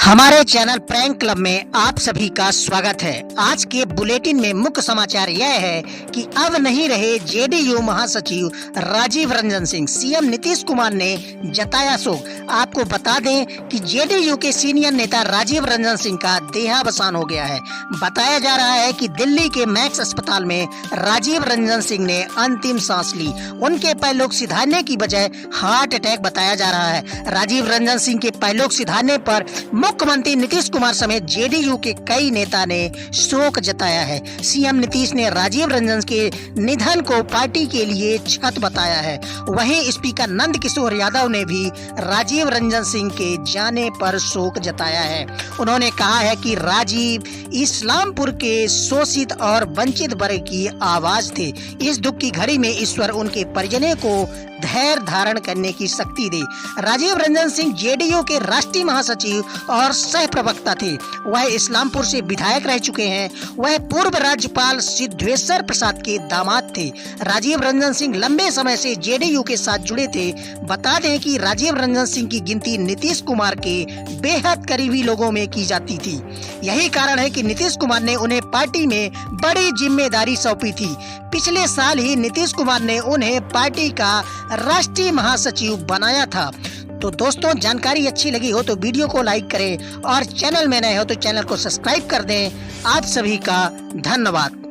हमारे channel prank club में आप सभी का स्वागत है। आज के बुलेटिन में मुख्य समाचार यह है कि अब नहीं रहे जेडीयू महासचिव राजीव रंजन सिंह, सीएम नीतीश कुमार ने जताया शोक। आपको बता दें कि जेडीयू के सीनियर नेता राजीव रंजन सिंह का देहावसान हो गया है। बताया जा रहा है कि दिल्ली के मैक्स अस्पताल में राजीव रंजन सिंह ने अंतिम सांस ली। उनके परलोक सिधारने की बजाय हार्ट अटैक बताया जा रहा है। राजीव रंजन सिंह के परलोक सिधारने पर मुख्यमंत्री नीतीश कुमार समेत जेडीयू के कई नेता ने शोक जताया है। सीएम नीतीश ने राजीव रंजन के निधन को पार्टी के लिए क्षत बताया है। वहीं स्पीकर नंद किशोर यादव ने भी राजीव रंजन सिंह के जाने पर शोक जताया है। उन्होंने कहा है कि राजीव इस्लामपुर के शोषित और वंचित वर्ग की आवाज थे। इस दुख की घड़ी में ईश्वर उनके परिजनों को धैर्य धारण करने की शक्ति दे। राजीव रंजन सिंह जेडीयू के राष्ट्रीय महासचिव और सह प्रवक्ता थे। वह इस्लामपुर से विधायक रह चुके हैं। वह पूर्व राज्यपाल सिद्धेश्वर प्रसाद के दामाद थे। राजीव रंजन सिंह लंबे समय से जेडीयू के साथ जुड़े थे। बता दें कि राजीव रंजन सिंह की गिनती नीतीश कुमार के बेहद करीबी लोगों में की जाती थी। यही कारण है कि नीतीश कुमार ने उन्हें पार्टी में बड़ी जिम्मेदारी सौंपी थी। पिछले साल ही नीतीश कुमार ने उन्हें पार्टी का राष्ट्रीय महासचिव बनाया था। तो दोस्तों, जानकारी अच्छी लगी हो तो वीडियो को लाइक करें और चैनल में नए हो तो चैनल को सब्सक्राइब कर दें। आप सभी का धन्यवाद।